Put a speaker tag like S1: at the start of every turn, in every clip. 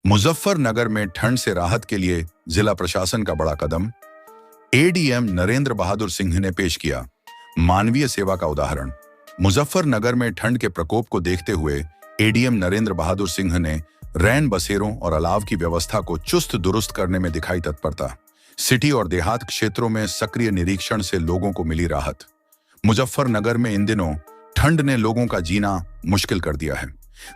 S1: मुजफ्फरनगर में ठंड से राहत के लिए जिला प्रशासन का बड़ा कदम। एडीएम नरेंद्र बहादुर सिंह ने पेश किया मानवीय सेवा का उदाहरण। मुजफ्फरनगर में ठंड के प्रकोप को देखते हुए एडीएम नरेंद्र बहादुर सिंह ने रैन बसेरों और अलाव की व्यवस्था को चुस्त दुरुस्त करने में दिखाई तत्परता। सिटी और देहात क्षेत्रों में सक्रिय निरीक्षण से लोगों को मिली राहत। मुजफ्फरनगर में इन दिनों ठंड ने लोगों का जीना मुश्किल कर दिया है।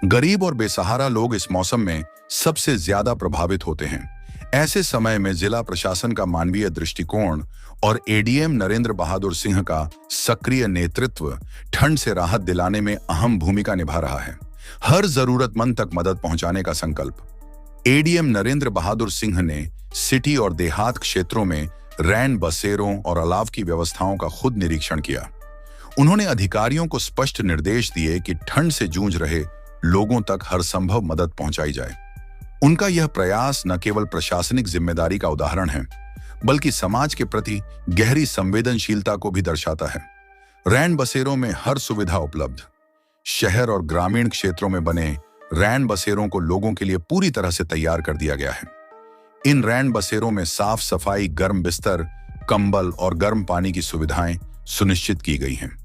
S1: गरीब और बेसहारा लोग इस मौसम में सबसे ज्यादा प्रभावित होते हैं। ऐसे समय में जिला प्रशासन का मानवीय दृष्टिकोण और एडीएम नरेंद्र बहादुर सिंह का सक्रिय नेतृत्व ठंड से राहत दिलाने में अहम भूमिका निभा रहा है। हर जरूरतमंद तक मदद पहुंचाने का संकल्प। एडीएम नरेंद्र बहादुर सिंह ने सिटी और देहात क्षेत्रों में रैन बसेरों और अलाव की व्यवस्थाओं का खुद निरीक्षण किया। उन्होंने अधिकारियों को स्पष्ट निर्देश दिए कि ठंड से जूझ रहे लोगों तक हर संभव मदद पहुंचाई जाए। उनका यह प्रयास न केवल प्रशासनिक जिम्मेदारी का उदाहरण है, बल्कि समाज के प्रति गहरी संवेदनशीलता को भी दर्शाता है। रैन बसेरों में हर सुविधा उपलब्ध। शहर और ग्रामीण क्षेत्रों में बने रैन बसेरों को लोगों के लिए पूरी तरह से तैयार कर दिया गया है। इन रैन बसेरों में साफ सफाई, गर्म बिस्तर, कंबल और गर्म पानी की सुविधाएं सुनिश्चित की गई हैं।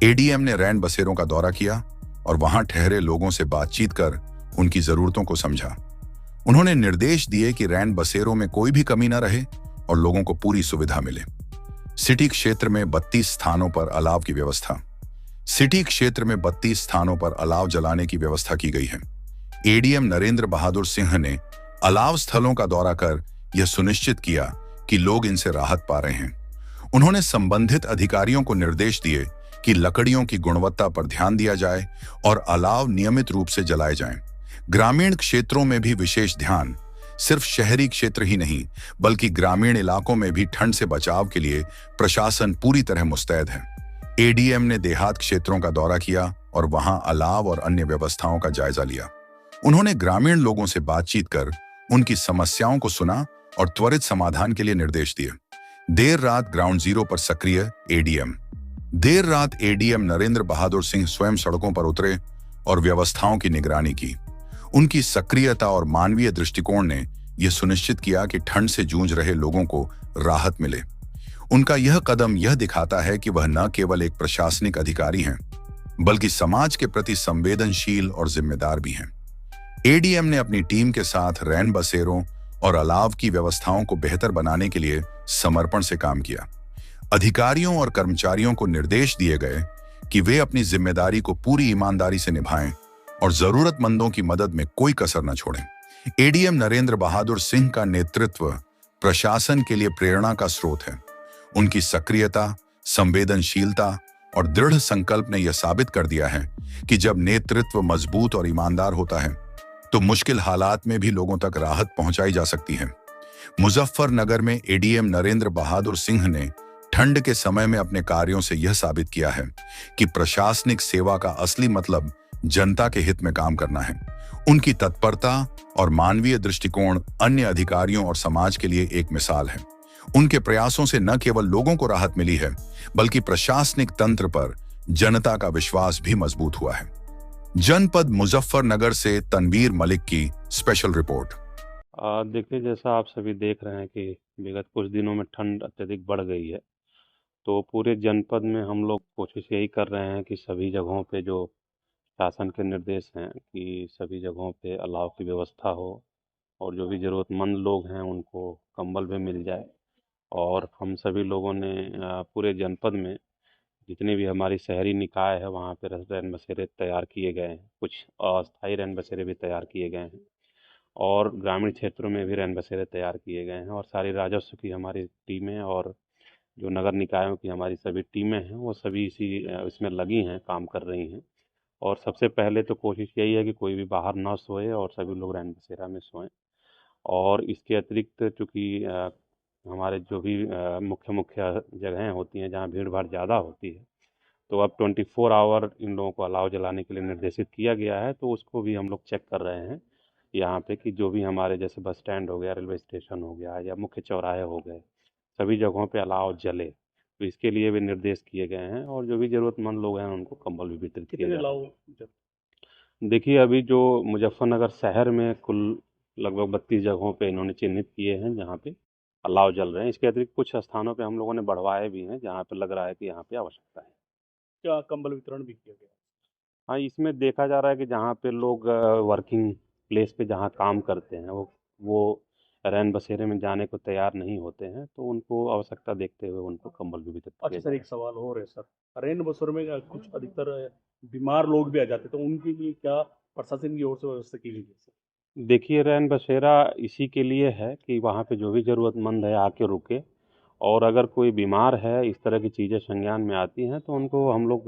S1: एडीएम ने रैन बसेरों का दौरा किया और वहां ठहरे लोगों से बातचीत कर उनकी जरूरतों को समझा। उन्होंने निर्देश दिए कि रैन बसेरों में कोई भी कमी न रहे और लोगों को पूरी सुविधा मिले। सिटी क्षेत्र में 32 स्थानों पर अलाव की व्यवस्था। सिटी क्षेत्र में 32 स्थानों पर अलाव जलाने की व्यवस्था की गई है। एडीएम नरेंद्र बहादुर सिंह ने अलाव स्थलों का दौरा कर यह सुनिश्चित किया कि लोग इनसे राहत पा रहे हैं। उन्होंने संबंधित अधिकारियों को निर्देश दिए कि लकड़ियों की गुणवत्ता पर ध्यान दिया जाए और अलाव नियमित रूप से जलाए जाएं। ग्रामीण क्षेत्रों में भी विशेष ध्यान। सिर्फ शहरी क्षेत्र ही नहीं, बल्कि ग्रामीण इलाकों में भी ठंड से बचाव के लिए प्रशासन पूरी तरह मुस्तैद है। एडीएम ने देहात क्षेत्रों का दौरा किया और वहां अलाव और अन्य व्यवस्थाओं का जायजा लिया। उन्होंने ग्रामीण लोगों से बातचीत कर उनकी समस्याओं को सुना और त्वरित समाधान के लिए निर्देश दिए। देर रात ग्राउंड जीरो पर सक्रिय एडीएम। देर रात एडीएम नरेंद्र बहादुर सिंह स्वयं सड़कों पर उतरे और व्यवस्थाओं की निगरानी की। उनकी सक्रियता और मानवीय दृष्टिकोण ने यह सुनिश्चित किया कि ठंड से जूझ रहे लोगों को राहत मिले। उनका यह कदम यह दिखाता है कि वह न केवल एक प्रशासनिक अधिकारी हैं, बल्कि समाज के प्रति संवेदनशील और जिम्मेदार भी हैं। एडीएम ने अपनी टीम के साथ रैन बसेरों और अलाव की व्यवस्थाओं को बेहतर बनाने के लिए समर्पण से काम किया। अधिकारियों और कर्मचारियों को निर्देश दिए गए कि वे अपनी जिम्मेदारी को पूरी ईमानदारी से निभाएं और जरूरतमंदों की मदद में कोई कसर न छोड़ें। एडीएम नरेंद्र बहादुर सिंह का नेतृत्व प्रशासन के लिए प्रेरणा का स्रोत है। उनकी सक्रियता, संवेदनशीलता और दृढ़ संकल्प ने यह साबित कर दिया है कि जब नेतृत्व मजबूत और ईमानदार होता है, तो मुश्किल हालात में भी लोगों तक राहत पहुंचाई जा सकती है। मुजफ्फरनगर में एडीएम नरेंद्र बहादुर सिंह ने ठंड के समय में अपने कार्यों से यह साबित किया है कि प्रशासनिक सेवा का असली मतलब जनता के हित में काम करना है। उनकी तत्परता और मानवीय दृष्टिकोण अन्य अधिकारियों और समाज के लिए एक मिसाल है। उनके प्रयासों से न केवल लोगों को राहत मिली है, बल्कि प्रशासनिक तंत्र पर जनता का विश्वास भी मजबूत हुआ है। जनपद मुजफ्फरनगर से तनवीर मलिक की स्पेशल रिपोर्ट।
S2: देखिए, जैसा आप सभी देख रहे हैं कि विगत कुछ दिनों में ठंड अत्यधिक बढ़ गई है। तो पूरे जनपद में हम लोग कोशिश यही कर रहे हैं कि सभी जगहों पे जो शासन के निर्देश हैं कि सभी जगहों पे अलाव की व्यवस्था हो और जो भी ज़रूरतमंद लोग हैं उनको कंबल भी मिल जाए। और हम सभी लोगों ने पूरे जनपद में जितनी भी हमारी शहरी निकाय है वहाँ पे रैन बसेरे तैयार किए गए हैं। कुछ अस्थायी रैन बसेरे भी तैयार किए गए हैं और ग्रामीण क्षेत्रों में भी रैन बसेरे तैयार किए गए हैं। और सारी राजस्व की हमारी टीमें और जो नगर निकायों की हमारी सभी टीमें हैं वो सभी इसमें लगी हैं, काम कर रही हैं। और सबसे पहले तो कोशिश यही है कि कोई भी बाहर ना सोए और सभी लोग रैन बसेरा में सोएं। और इसके अतिरिक्त चूँकि हमारे जो भी मुख्य मुख्य जगहें होती हैं जहाँ भीड़ भाड़ ज़्यादा होती है, तो अब 24 आवर इन लोगों को अलाव जलाने के लिए निर्देशित किया गया है। तो उसको भी हम लोग चेक कर रहे हैं यहाँ पे कि जो भी हमारे जैसे बस स्टैंड हो गया, रेलवे स्टेशन हो गया या मुख्य चौराहे हो गए, सभी जगहों पे अलाव जले। तो इसके लिए भी निर्देश किए गए हैं और जो भी ज़रूरतमंद लोग हैं उनको कंबल भी वितरित किए जा रहे हैं। देखिए, अभी जो मुजफ्फरनगर शहर में कुल लगभग 32 जगहों पे इन्होंने चिन्हित किए हैं जहाँ पे अलाव जल रहे हैं। इसके अतिरिक्त कुछ स्थानों पे हम लोगों ने बढ़वाए भी हैं जहाँ पे लग रहा है कि यहाँ पे आवश्यकता है।
S3: क्या कंबल वितरण भी किया गया?
S2: हाँ, इसमें देखा जा रहा है कि जहाँ पे लोग वर्किंग प्लेस पे जहाँ काम करते हैं वो रैन बसेरे में जाने को तैयार नहीं होते हैं, तो उनको आवश्यकता देखते हुए उनको कंबल भी वितरित
S3: अच्छा
S2: किए
S3: सर,
S2: जा
S3: एक सवाल और है सर। रेन बसों में कुछ अधिकतर बीमार लोग भी आ जाते हैं, तो उनके लिए क्या प्रशासन की ओर से व्यवस्था की गई है सर?
S2: रहे हैं। देखिए, रैन बसेरा इसी के लिए है कि वहाँ पे जो भी ज़रूरतमंद है आके रुके, और अगर कोई बीमार है, इस तरह की चीज़ें संज्ञान में आती हैं, तो उनको हम लोग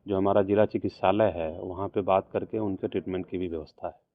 S2: जो हमारा जिला चिकित्सालय है वहाँ पे बात करके उनके ट्रीटमेंट की भी व्यवस्था है।